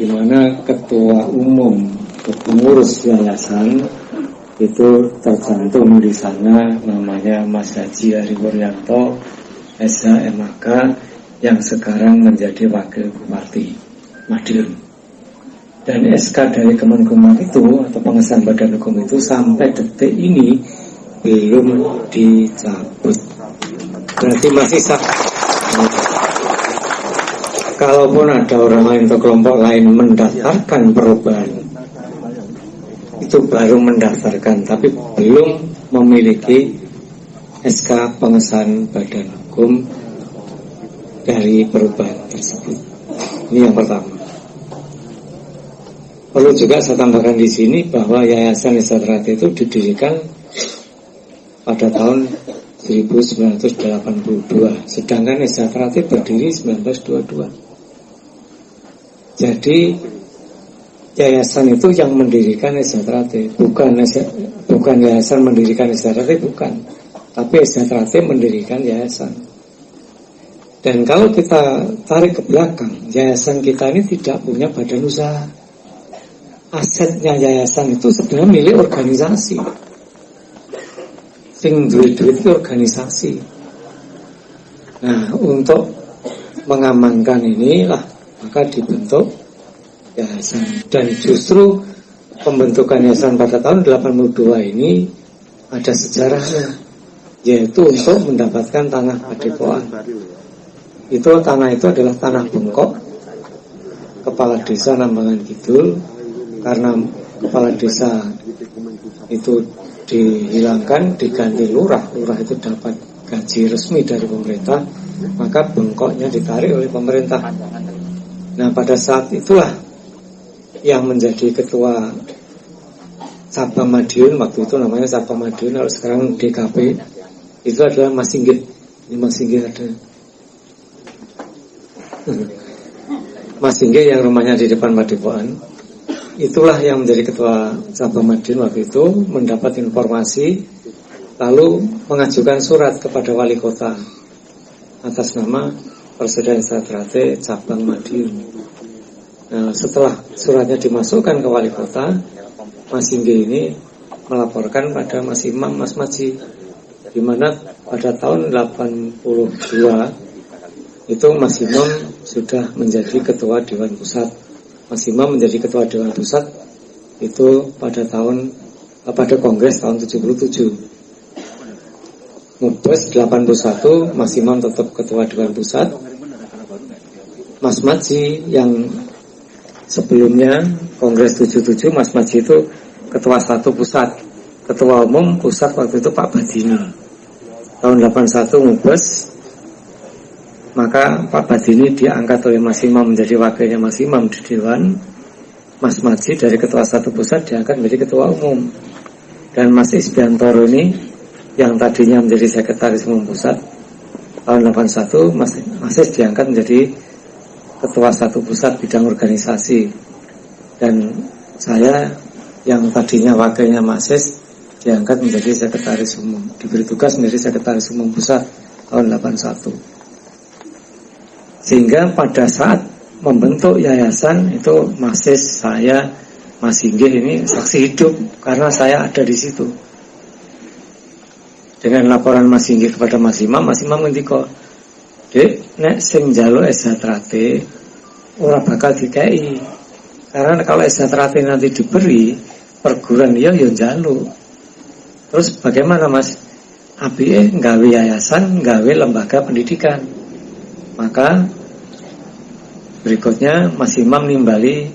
di mana ketua umum pengurus yayasan itu tercantum di sana namanya Mas Haji Ari Wuryanto SHMAK yang sekarang menjadi wakil bupati Madiun. Dan SK dari Kemenkumham itu atau pengesahan badan hukum itu sampai detik ini belum dicabut. Berarti masih sah. Kalaupun ada orang lain atau kelompok lain mendaftarkan perubahan, itu baru mendaftarkan, tapi belum memiliki SK pengesahan badan hukum dari perubahan tersebut. Ini yang pertama. Perlu juga saya tambahkan di sini bahwa Yayasan Esa Trate itu didirikan pada tahun 1982, sedangkan Esa Trate berdiri 1922. Jadi yayasan itu yang mendirikan Esa Trate, bukan yayasan mendirikan Esa Trate, bukan. Tapi Esa Trate mendirikan yayasan. Dan kalau kita tarik ke belakang, yayasan kita ini tidak punya badan usaha. Asetnya yayasan itu sebenarnya milik organisasi. Sing duit itu organisasi. Nah, untuk mengamankan inilah maka dibentuk yayasan. Dan justru pembentukan yayasan pada tahun 82 ini ada sejarahnya, yaitu untuk mendapatkan tanah padepokan. Tanah itu adalah tanah bengkok kepala desa Nambangan Kidul. Karena kepala desa itu dihilangkan, diganti lurah itu dapat gaji resmi dari pemerintah, maka bengkoknya ditarik oleh pemerintah. Nah, pada saat itulah yang menjadi ketua cabang Madiun, waktu itu namanya cabang Madiun, kalau sekarang DKP, itu adalah Mas Singgih. Ini Mas Singgih ada. Mas Singgih yang rumahnya di depan Padepokan, itulah yang menjadi ketua cabang Madiun waktu itu, mendapat informasi, lalu mengajukan surat kepada wali kota atas nama Persaudaraan Esa Trate cabang Madiun. Nah, setelah suratnya dimasukkan ke wali kota, Mas Singgih ini melaporkan pada Mas Imam Mas Maji, di mana pada tahun 82 itu Mas Imam sudah menjadi ketua Dewan Pusat. Mas Imam menjadi ketua Dewan Pusat itu pada Kongres tahun 77. Mubes 81, Mas Imam tetap ketua Dewan Pusat. Mas Maji yang sebelumnya Kongres 77, Mas Maji itu ketua 1 pusat. Ketua umum pusat waktu itu Pak Badini. Tahun 81 Mubes, maka Pak Badini diangkat oleh Mas Imam menjadi wakilnya Mas Imam di Dewan. Mas Maji dari ketua 1 pusat diangkat menjadi ketua umum. Dan Mas Isbiantoro ini yang tadinya menjadi sekretaris umum pusat, tahun 81 Mas Is diangkat menjadi ketua 1 pusat bidang organisasi. Dan saya yang tadinya wakilnya Mas Is diangkat menjadi sekretaris umum, diberi tugas menjadi sekretaris umum pusat tahun 81. Sehingga pada saat membentuk yayasan itu Mas Is, saya, Mas Singgih ini saksi hidup karena saya ada di situ. Dengan laporan Mas Singgih kepada Mas Imam ngendika, "Dek, nek sing njaluk Esa Trate ora bakal dikei. Karena kalau Esa Trate nanti diberi perguruan ya njaluk. Terus bagaimana Mas? Apike nggawe yayasan, nggawe lembaga pendidikan." Maka berikutnya Mas Imam nimbali,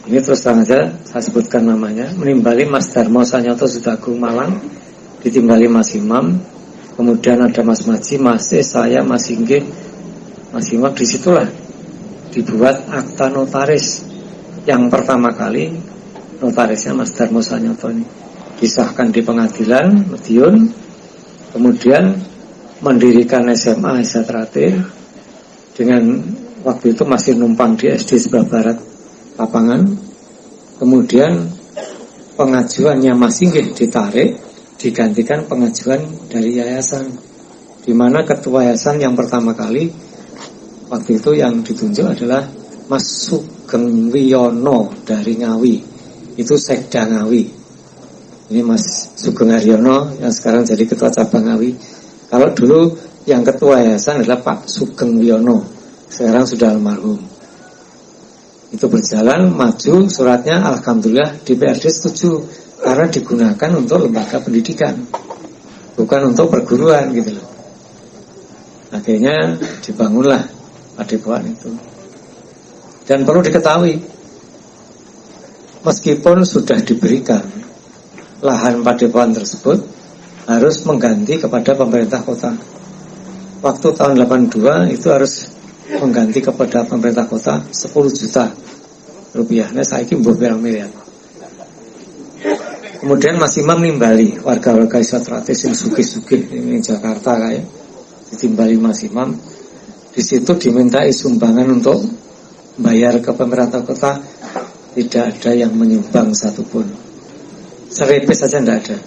ini terus terang saja saya sebutkan namanya, menimbali Mas Darmo Sanyoto Sudagung Malang, ditimbali Mas Imam, kemudian ada Mas Maji, Mas Is, saya, Mas Singgih, Mas Imam. Disitulah dibuat akta notaris yang pertama kali, notarisnya Mas Darmo Sanyoto ini disahkan di pengadilan Madiun, kemudian mendirikan SMA Esa Trate dengan waktu itu masih numpang di SD sebelah barat lapangan. Kemudian pengajuannya Mas Singgih ditarik, digantikan pengajuan dari yayasan, di mana ketua yayasan yang pertama kali waktu itu yang ditunjuk adalah Mas Sugeng Wiyono dari Ngawi, itu Sekda Ngawi. Ini Mas Sugeng Haryono yang sekarang jadi ketua cabang Ngawi. Kalau dulu yang ketua yayasan adalah Pak Sugeng Wiyono, sekarang sudah almarhum. Itu berjalan maju, suratnya alhamdulillah DPRD setuju karena digunakan untuk lembaga pendidikan, bukan untuk perguruan gitu loh. Akhirnya dibangunlah Padepokan itu. Dan perlu diketahui, meskipun sudah diberikan lahan Padepokan tersebut, harus mengganti kepada pemerintah kota. Waktu tahun 82 itu harus mengganti kepada pemerintah kota 10 juta rupiah. Nah saiki mbuh pirang miliar. Kemudian Mas Imam nimbali warga-warga Isotrate sing sugih-sugih ini Jakarta kayak ditimbali Mas Imam. Di situ dimintai sumbangan untuk bayar ke pemerintah kota, tidak ada yang menyumbang satupun. Seripis saja tidak ada.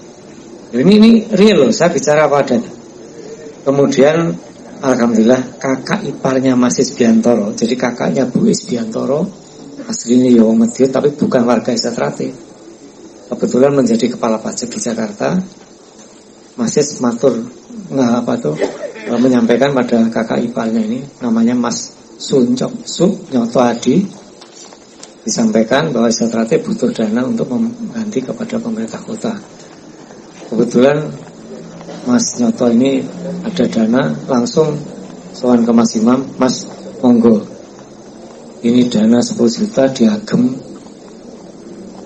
Ini real loh, saya bicara apa adanya. Kemudian alhamdulillah kakak iparnya Mas Isbiantoro, jadi kakaknya Bu Isbiantoro aslinya ya wong Madiun tapi bukan warga Isotrate, kebetulan menjadi kepala pajak di Jakarta. Mas Is matur menyampaikan pada kakak iparnya ini, namanya Mas Sunyoto Adi, disampaikan bahwa Isotrate butuh dana untuk mengganti kepada pemerintah kota. Kebetulan Mas Nyoto ini ada dana, langsung sowan ke Mas Imam, Mas monggo ini dana 10 juta diagem,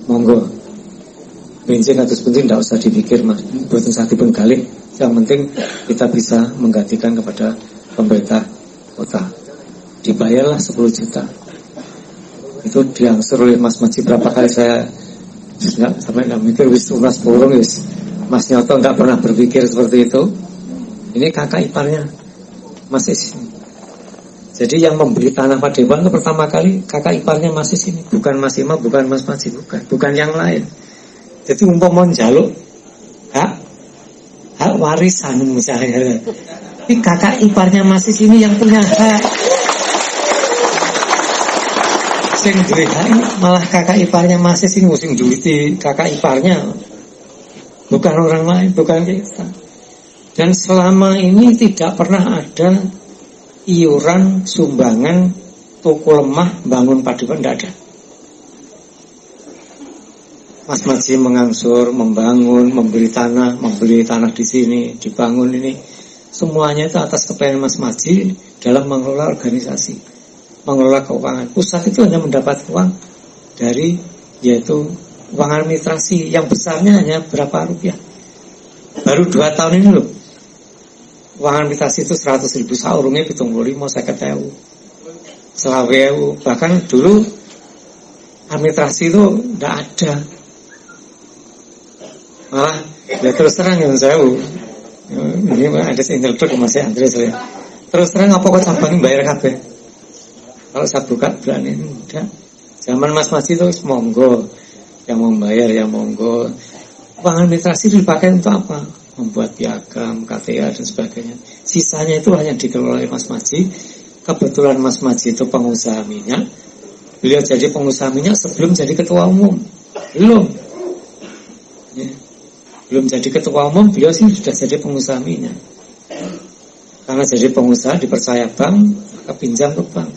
monggo bensin atus penting tidak usah dipikir Mas, buatan sakit pun kali, yang penting kita bisa menggantikan kepada pemerintah kota. Dibayarlah 10 juta. Itu diangsur oleh Mas Maji. Berapa kali saya sampai nggak mikir wis Mas Purung wis. Mas Nyoto nggak pernah berpikir seperti itu. Ini kakak iparnya Mas Is. Jadi yang membeli tanah Padepokan itu pertama kali kakak iparnya Mas Is ini, bukan Mas Imam, bukan Mas Maji, bukan yang lain. Jadi umpama njaluk hak warisan misalnya, ini kakak iparnya Mas Is ini yang punya hak. Sing duwe hak malah kakak iparnya Mas Is ini, sing duwiti kakak iparnya, bukan orang lain, bukan kita. Dan selama ini tidak pernah ada iuran sumbangan tuku lemah bangun Padepokan, tidak ada. Mas Maji mengangsur, membangun, membeli tanah di sini, dibangun ini, semuanya itu atas kepentingan Mas Maji dalam mengelola organisasi, mengelola keuangan. Pusat itu hanya mendapat uang dari yaitu uang administrasi yang besarnya hanya berapa rupiah. Baru 2 tahun ini loh, uang administrasi itu 100.000, saurungnya 75, 50.000, 20.000. Bahkan dulu administrasi itu tidak ada. Malah ya terus terang yang saya ini ada sinteldok masih antri saya. Terus terang apa kok cabang bayar kabeh? Kalau saya buka bulan ini udah. Zaman Mas Maji itu monggo, yang membayar ya monggo. Uang administrasi dipakai untuk apa? Membuat piagam, KTA dan sebagainya. Sisanya itu hanya dikelola oleh Mas Maji. Kebetulan Mas Maji itu pengusaha minyak. Beliau jadi pengusaha minyak sebelum jadi ketua umum. Belum. Ya. Belum jadi ketua umum, beliau sih sudah jadi pengusaha minyak. Karena jadi pengusaha dipercaya bank, maka pinjam ke bank,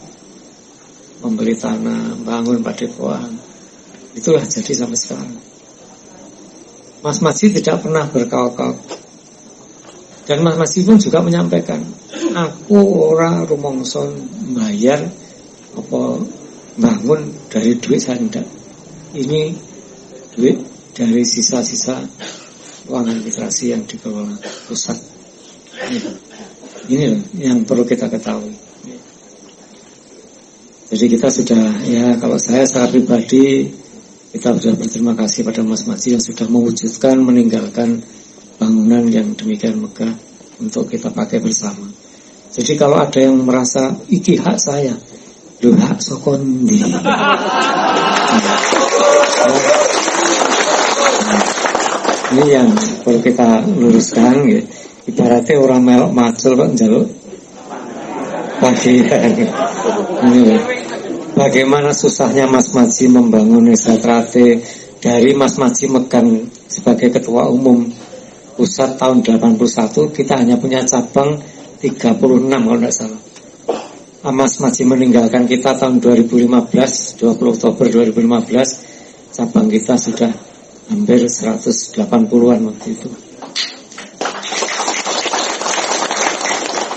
membeli tanah, bangun Padepokan. Itulah jadi sampai sekarang. Mas Maji tidak pernah berkaul-kaul. Dan Mas Maji pun juga menyampaikan, aku ora rumongso bayar apa bangun dari duit saya tidak. Ini duit dari sisa-sisa uang administrasi yang dikelola pusat. Ini loh yang perlu kita ketahui. Jadi kita sudah, ya kalau saya secara pribadi, kita sudah berterima kasih pada Mas Maji yang sudah mewujudkan, meninggalkan bangunan yang demikian megah untuk kita pakai bersama. Jadi kalau ada yang merasa iki hak saya, lho hak sokondi. Ini yang perlu kita luruskan gitu. Ibaratnya orang melok macul kok njaluk pagi ini. bagaimana susahnya Mas Maji membangun Desa Trate. Dari Mas Maji megang sebagai ketua umum pusat tahun 81, kita hanya punya cabang 36 kalau tidak salah. Mas Maji meninggalkan kita tahun 2015, 20 Oktober 2015, cabang kita sudah hampir 180-an waktu itu.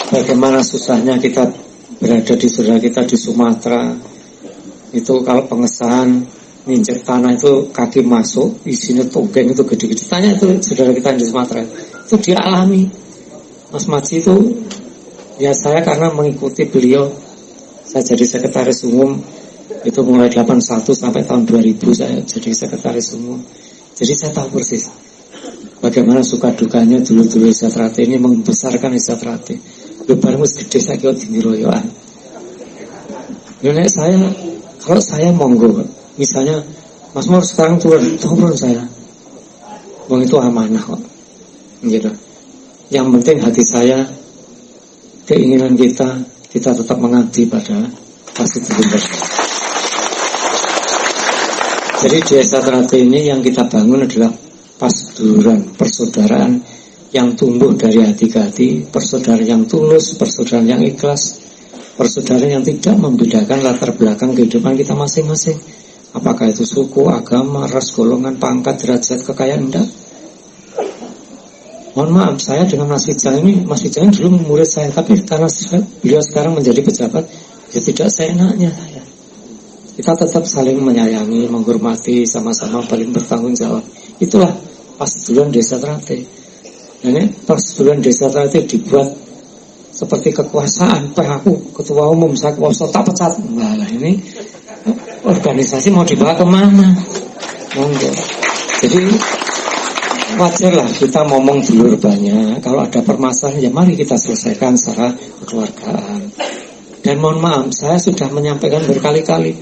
Bagaimana susahnya kita berada di saudara kita di Sumatera. Itu kalau pengesahan nginjek tanah itu kaki masuk, isinya tonggeng itu gede-gede. Tanya itu saudara kita di Sumatera, itu dia alami. Mas Maji itu, ya saya karena mengikuti beliau, saya jadi sekretaris umum itu mulai 81 sampai tahun 2000 saya jadi sekretaris umum. Jadi saya tahu persis bagaimana suka dukanya dulu-dulu Desa Trate ini membesarkan Desa Trate. Lebar mus gede saya kira di royoan. Nenek saya, kalau saya monggo, misalnya Mas Mur sekarang turun saya, bang itu amanah kok, gitu. Yang penting hati saya, keinginan kita tetap mengabdi pada Pasitunder. Jadi di Desa Trate ini yang kita bangun adalah pasduran, persaudaraan yang tumbuh dari hati ke hati, persaudaraan yang tulus, persaudaraan yang ikhlas, persaudaraan yang tidak membedakan latar belakang kehidupan kita masing-masing. Apakah itu suku, agama, ras, golongan, pangkat, derajat, kekayaan, enggak. Mohon maaf, saya dengan Mas Wijang ini, Mas Wijang dulu murid saya, tapi karena beliau sekarang menjadi pejabat, ya tidak seenaknya saya. Kita tetap saling menyayangi, menghormati, sama-sama paling bertanggung jawab. Itulah Pasituran Desa Trate. Ini Pasituran Desa Trate dibuat seperti kekuasaan. Aku ketua umum, saya kuasa tak pecat. Nah ini organisasi mau dibawa kemana? Monggo. Jadi wajarlah kita ngomong dulur banyak. Kalau ada permasalahan ya mari kita selesaikan secara kekeluargaan. Dan mohon maaf, saya sudah menyampaikan berkali-kali,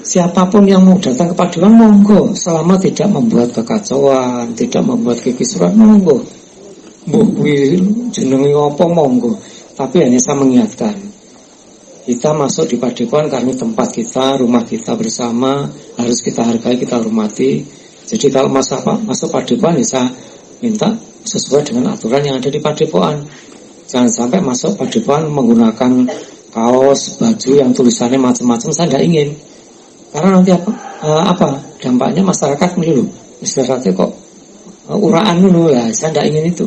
siapapun yang mau datang ke Padewan monggo, selama tidak membuat kekacauan, tidak membuat kekisruhan monggo. Jenengi apa monggo. Tapi hanya saya mengingatkan, kita masuk di Padewan karena tempat kita, rumah kita bersama, harus kita hargai, kita hormati. Jadi kalau masuk Padewan, ya saya minta sesuai dengan aturan yang ada di Padewan. Jangan sampai masuk Padewan menggunakan kaos, baju yang tulisannya macam-macam, saya tidak ingin. Karena nanti apa dampaknya masyarakat dulu, istilahnya kok uraan dulu lah, saya tidak ingin itu.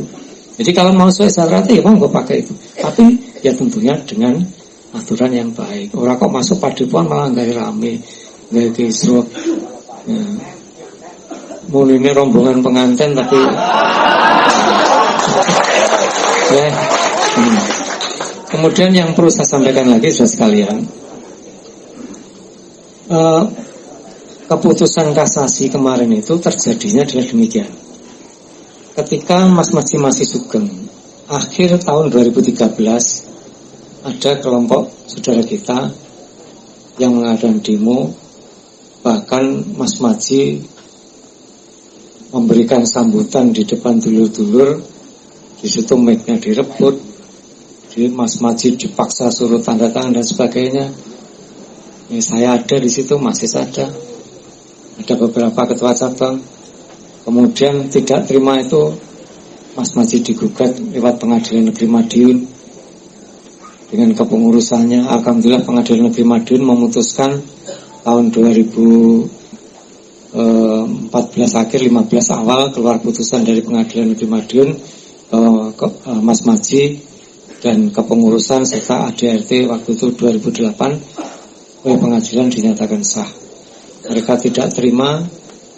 Jadi kalau mau sesuai syaratnya ya mau gue pakai itu. Tapi ya tentunya dengan aturan yang baik. Orang kok masuk Padewan malah nggak rame, nggak kisruh. Ya. Mulu ini rombongan pengantin tapi ya. Kemudian yang perlu saya sampaikan lagi saudara sekalian, keputusan kasasi kemarin itu terjadinya adalah demikian. Ketika Mas Maji masih sugeng, akhir tahun 2013 ada kelompok saudara kita yang mengadakan demo, bahkan Mas Maji memberikan sambutan di depan dulur-dulur, di situ mic-nya direbut, di Mas Maji dipaksa suruh tanda tangan dan sebagainya. Ya, saya ada di situ, masih ada beberapa ketua cabang. Kemudian tidak terima itu, Mas Maji digugat lewat Pengadilan Negeri Madiun dengan kepengurusannya. Alhamdulillah Pengadilan Negeri Madiun memutuskan tahun 2014 akhir 15 awal keluar putusan dari Pengadilan Negeri Madiun Mas Maji dan kepengurusan serta ADRT waktu itu 2008 oleh pengadilan dinyatakan sah. Mereka tidak terima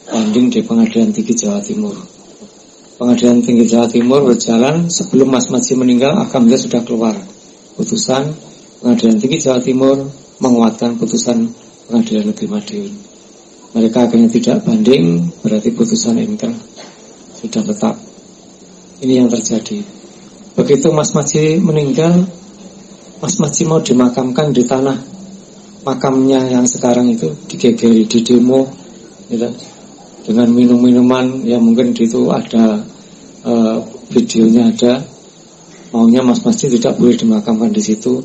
banding di Pengadilan Tinggi Jawa Timur. Pengadilan Tinggi Jawa Timur berjalan sebelum Mas Maji meninggal, alhamdulillah sudah keluar putusan. Pengadilan Tinggi Jawa Timur menguatkan putusan Pengadilan Negeri Madiun. Mereka akhirnya tidak banding, berarti putusan MK sudah tetap. Ini yang terjadi. Begitu Mas Maji meninggal, Mas Maji mau dimakamkan di tanah makamnya yang sekarang itu, digegeri, di demo, gitu, dengan minum-minuman yang mungkin itu ada videonya ada. Maunya Mas Maji tidak boleh dimakamkan di situ.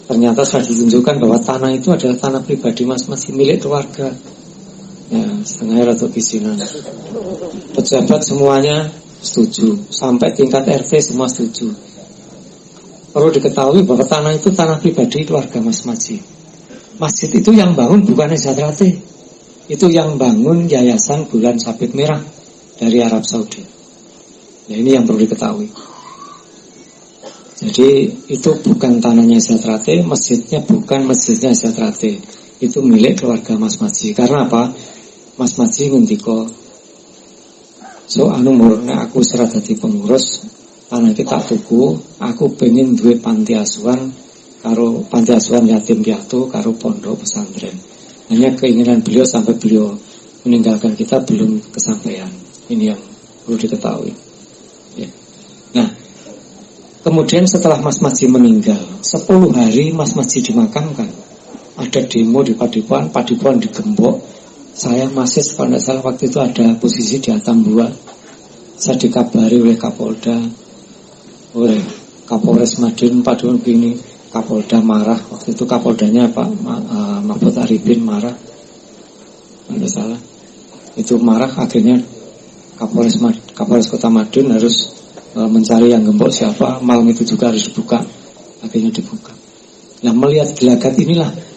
ternyata sudah ditunjukkan bahwa tanah itu adalah tanah pribadi masing-masing, milik keluarga. Ya, setengah atau kisinan. Pejabat semuanya setuju, sampai tingkat RT semua setuju. Perlu diketahui bahwa tanah itu tanah pribadi keluarga masing-masing. Masjid itu yang bangun bukan Zatrate, itu yang bangun Yayasan Bulan Sabit Merah dari Arab Saudi. Ya, ini yang perlu diketahui. Jadi itu bukan tanahnya Zatrate, masjidnya bukan masjidnya Zatrate, itu milik keluarga Mas Maji. Karena apa? Mas Maji ngendika, so anu murne aku serah dadi pengurus, tanah iki tak tuku, aku pengen duwe panti asuhan karo panti asuhan yatim piatu karo pondok pesantren. Hanya keinginan beliau sampai beliau meninggalkan kita belum kesampaian. Ini yang perlu diketahui. Ya. Nah, kemudian setelah Mas Maji meninggal, 10 hari Mas Maji dimakamkan. Ada demo di Padipuan digembok. Saya masih kalau tidak salah waktu itu ada posisi di Atambua. Saya dikabari oleh Kapolda, oleh Kapolres Madiun, Padipuan begini. Kapolda marah. Waktu itu Kapoldanya Pak Mahfud Arifin marah. Tidak salah. Itu marah, akhirnya Kapolres Kota Madiun harus mencari yang gembok siapa. Malam itu juga harus dibuka. Akhirnya dibuka. Nah, melihat gelagat inilah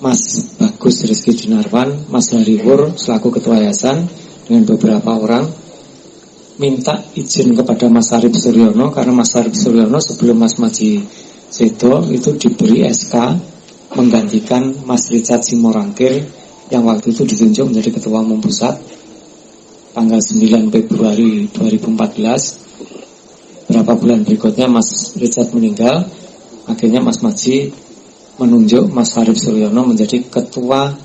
Mas Bagus Rizky Junarwan, Mas Hariwur selaku ketua yayasan dengan beberapa orang minta izin kepada Mas Arif Suryono, karena Mas Arif Suryono sebelum Mas Maji Sedo itu diberi SK menggantikan Mas Richard Simorangkir yang waktu itu ditunjuk menjadi ketua umum pusat tanggal 9 Februari 2014. Berapa bulan berikutnya Mas Richard meninggal, akhirnya Mas Maji menunjuk Mas Arif Suryono menjadi ketua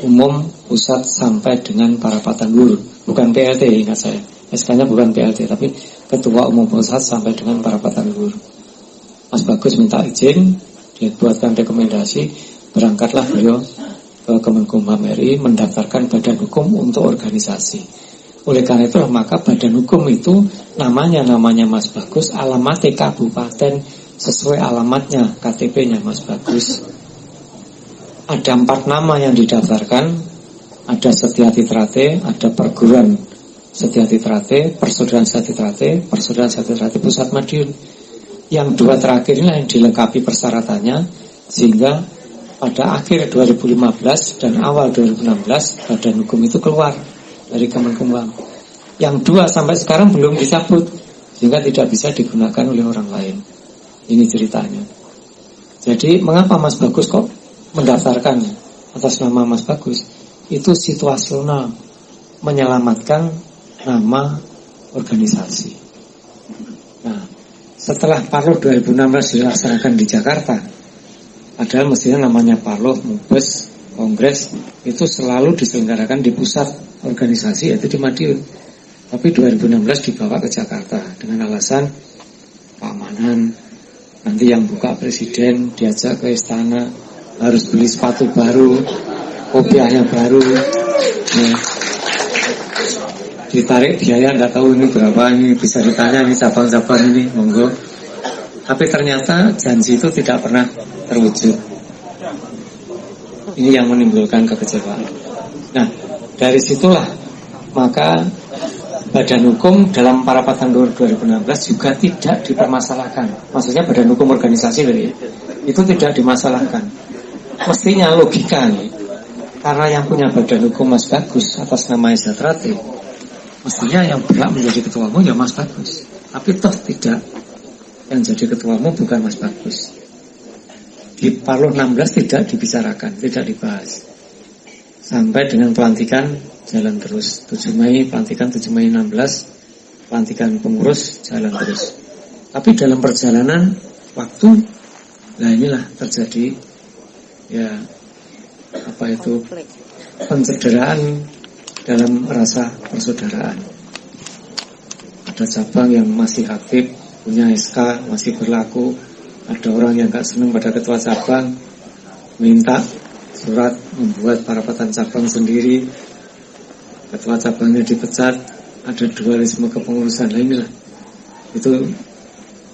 umum pusat sampai dengan Parapatan Luhur, bukan PLT, ingat saya, SK-nya bukan PLT tapi ketua umum pusat sampai dengan Parapatan Luhur. Mas Bagus minta izin, dibuatkan rekomendasi, berangkatlah beliau ke Kemenkumham RI mendaftarkan badan hukum untuk organisasi. Oleh karena itu maka badan hukum itu namanya Mas Bagus, alamatnya kabupaten sesuai alamatnya, KTP-nya Mas Bagus. Ada 4 nama yang didaftarkan, ada Setyati Trate, ada Perguruan Setyati Trate, Persaudaraan Setyati Trate, Persaudaraan Setyati Trate Pusat Madiun. Yang 2 terakhir ini yang dilengkapi persyaratannya, sehingga pada akhir 2015 dan awal 2016 badan hukum itu keluar dari Kemenkumham. Yang 2 sampai sekarang belum dicabut, sehingga tidak bisa digunakan oleh orang lain. Ini ceritanya. Jadi mengapa Mas Bagus kok mendaftarkan atas nama Mas Bagus? Itu situasional, menyelamatkan nama organisasi. Nah, setelah Parloh 2016 dilaksanakan di Jakarta, padahal mestinya namanya Parloh, Mubes, Kongres itu selalu diselenggarakan di pusat organisasi, yaitu di Madiun. Tapi 2016 dibawa ke Jakarta dengan alasan keamanan. Nanti yang buka presiden diajak ke istana, harus beli sepatu baru, kopiahnya baru, ya. Ditarik biaya, nggak tahu ini berapa, ini bisa ditanya, ini cabang-cabang ini, monggo. Tapi ternyata janji itu tidak pernah terwujud. Ini yang menimbulkan kekecewaan. Nah, dari situlah maka badan hukum dalam Parapatan Luhur 2016 juga tidak dipermasalahkan. Maksudnya badan hukum organisasi itu tidak dimasalahkan. Mestinya logika nih, karena yang punya badan hukum Mas Bagus atas nama Zatrate, mestinya yang berhak menjadi ketua umum ya Mas Bagus. Tapi toh tidak, yang jadi ketua umum bukan Mas Bagus. Di Parloh 16 tidak dibicarakan, tidak dibahas. Sampai dengan pelantikan jalan terus. 7 Mei pelantikan, 7 Mei 16 pelantikan pengurus jalan terus. Tapi dalam perjalanan waktu, nah inilah terjadi ya apa itu pencederaan dalam rasa persaudaraan. Ada cabang yang masih aktif, punya SK, masih berlaku. Ada orang yang gak senang pada ketua cabang, minta surat membuat Parapatan cabang sendiri. Ketua cabangnya dipecat, ada dualisme kepengurusan. Nah inilah, itu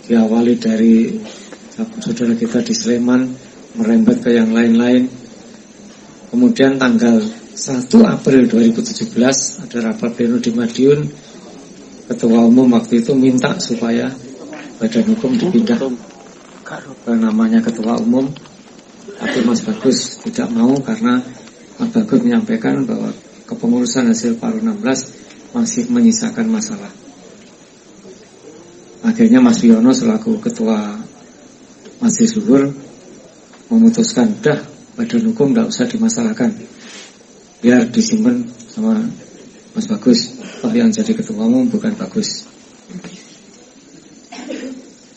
diawali dari saudara kita di Sleman, merembet ke yang lain-lain. Kemudian tanggal 1 April 2017 ada rapat pleno di Madiun. Ketua Umum waktu itu minta supaya Badan Hukum dipindah ke namanya Ketua Umum, tapi Mas Bagus tidak mau karena Mas Bagus menyampaikan bahwa kepengurusan hasil Paru 16 masih menyisakan masalah. Akhirnya Mas Wiono selaku Ketua Majelis Luhur memutuskan, dah Badan Hukum tidak usah dimasalahkan, biar disimpan sama Mas Bagus. Toh yang jadi Ketua Umum bukan Bagus.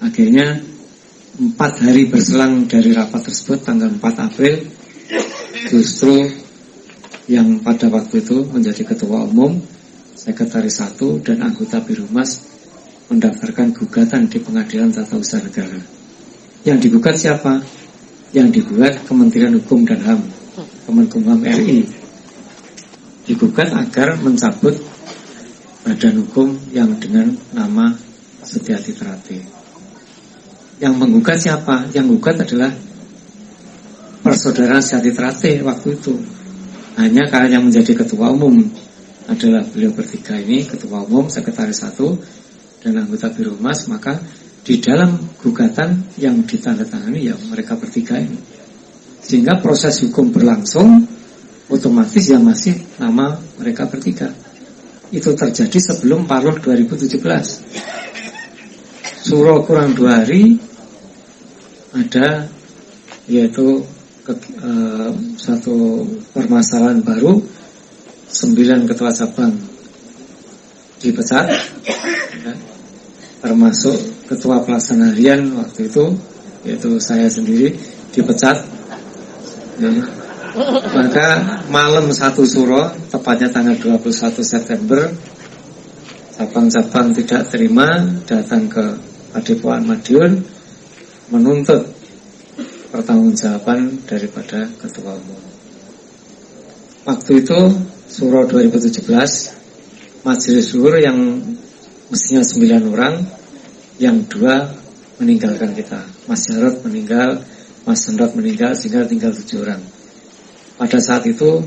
Akhirnya 4 hari berselang dari rapat tersebut, tanggal 4 April, justru yang pada waktu itu menjadi Ketua Umum, Sekretaris 1 dan anggota Birohumas mendaftarkan gugatan di Pengadilan Tata Usaha Negara. Yang digugat siapa? Yang digugat Kementerian Hukum dan HAM, Kemenkumham RI. Digugat agar mencabut Badan Hukum yang dengan nama Setiati Terate. Yang menggugat siapa? Yang gugat adalah persaudaraan Setiati Terate waktu itu. Hanya karena yang menjadi Ketua Umum adalah beliau bertiga ini, Ketua Umum, Sekretaris 1 dan anggota Birohumas, maka di dalam gugatan yang ditandatangani ya mereka bertiga ini. Sehingga proses hukum berlangsung, otomatis yang masih nama mereka bertiga. Itu terjadi sebelum Paruh 2017. Suro kurang 2 hari ada, yaitu satu permasalahan baru, 9 ketua cabang dipecat, ya, termasuk ketua pelaksana harian waktu itu, yaitu saya sendiri, dipecat, ya. Maka malam 1 Suro, tepatnya tanggal 21 September, cabang-cabang tidak terima, datang ke Padepokan Madiun menuntut pertanggungjawaban daripada Ketua Umum. Waktu itu Suro 2017, Majelis Luhur yang mestinya 9 orang, yang 2 meninggalkan kita. Mas Jarod meninggal, Mas Hendrat meninggal, sehingga tinggal 7 orang. Pada saat itu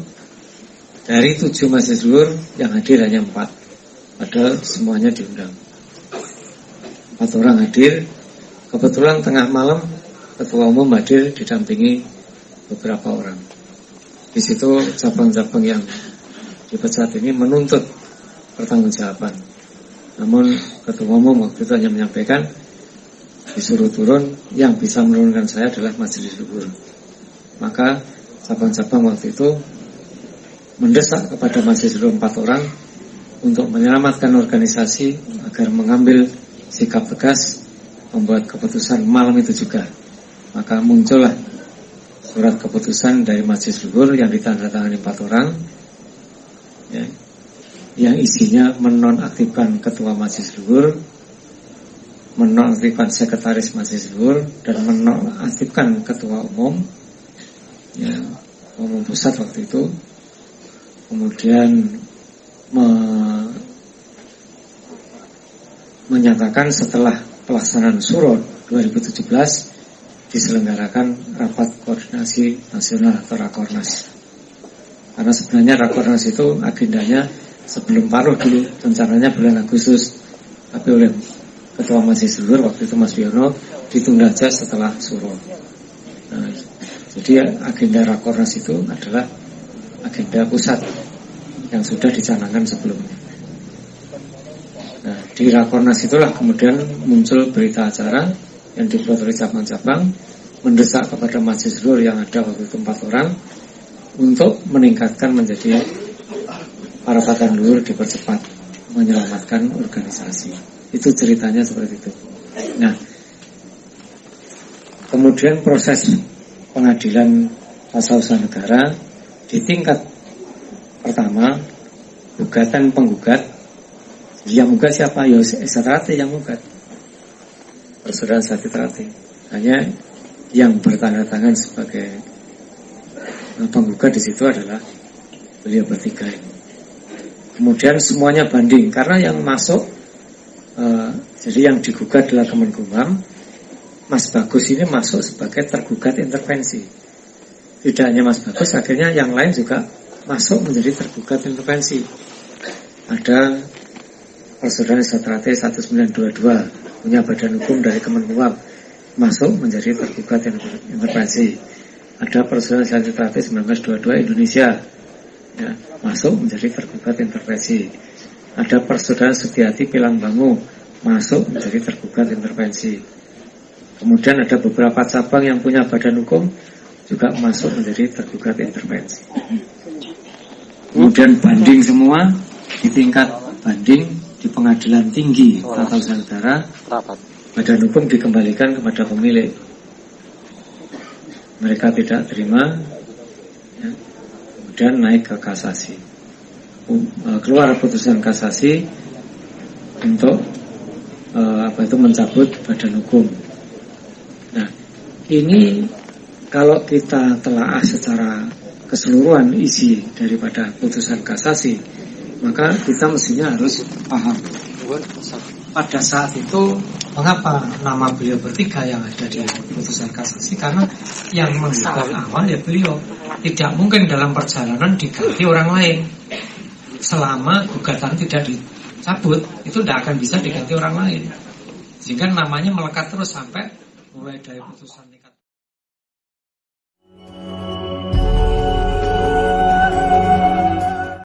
dari 7 Majelis Luhur yang hadir hanya 4, padahal semuanya diundang. 4 orang hadir. Kebetulan tengah malam Ketua Umum hadir didampingi beberapa orang. Di situ cabang-cabang yang dipecat ini menuntut pertanggungjawaban. Namun Ketua Umum waktu itu hanya menyampaikan disuruh turun, yang bisa menurunkan saya adalah Majelis Luhur. Maka cabang-cabang waktu itu mendesak kepada Majelis Luhur 4 orang untuk menyelamatkan organisasi agar mengambil sikap tegas, membuat keputusan malam itu juga. Maka muncullah surat keputusan dari Majelis Luhur yang ditandatangani 4 orang, ya, yang isinya menonaktifkan Ketua Majelis Luhur, menonaktifkan Sekretaris Majelis Luhur, dan menonaktifkan Ketua Umum, ya, Umum Pusat waktu itu. Kemudian menyatakan setelah pelaksanaan Suro 2017 diselenggarakan rapat koordinasi nasional atau Rakornas. Karena sebenarnya Rakornas itu agendanya sebelum Paruh dulu, rencananya bulan Agustus, tapi oleh Ketua Majelis Luhur waktu itu Mas Wiono ditunda aja setelah Suro. Nah, jadi agenda Rakornas itu adalah agenda pusat yang sudah dicanangkan sebelumnya. Nah, di Rakornas itulah kemudian muncul berita acara yang dibuat oleh cabang-cabang mendesak kepada Majelis Luhur yang ada waktu itu 4 orang untuk meningkatkan menjadi para Badan Luhur dipercepat menyelamatkan organisasi. Itu ceritanya seperti itu. Nah, kemudian proses pengadilan tata usaha negara di tingkat pertama, gugatan penggugat. Yang menggugat siapa? Ya Terate yang menggugat, persaudaraan Setiati Terate. Hanya yang bertanda tangan sebagai penggugat di situ adalah beliau bertiga ini. Kemudian semuanya banding karena yang masuk, jadi yang digugat adalah Kemenkumham, Mas Bagus ini masuk sebagai tergugat intervensi. Tidak hanya Mas Bagus, akhirnya yang lain juga masuk menjadi tergugat intervensi. Ada Persaudaraan Isoterate 1922 punya badan hukum dari Kemenkumham, masuk menjadi tergugat intervensi. Ada Persaudaraan Isoterate 1922 Indonesia, ya, masuk menjadi tergugat intervensi. Ada Persaudaraan Setiati Pilang Bangu, masuk menjadi tergugat intervensi. Kemudian ada beberapa cabang yang punya badan hukum juga masuk menjadi tergugat intervensi. Kemudian banding semua di tingkat banding di pengadilan tinggi tata usaha negara, badan hukum dikembalikan kepada pemilik. Mereka tidak terima, ya, kemudian naik ke kasasi. Keluar putusan kasasi untuk mencabut badan hukum. Nah, ini kalau kita telaah secara keseluruhan isi daripada putusan kasasi, maka kita mestinya harus paham pada saat itu mengapa nama beliau bertiga yang ada di putusan kasasi, karena yang menggugat awal ya beliau. Tidak mungkin dalam perjalanan diganti orang lain. Selama gugatan tidak dicabut, itu tidak akan bisa diganti orang lain, sehingga namanya melekat terus sampai mulai dari putusan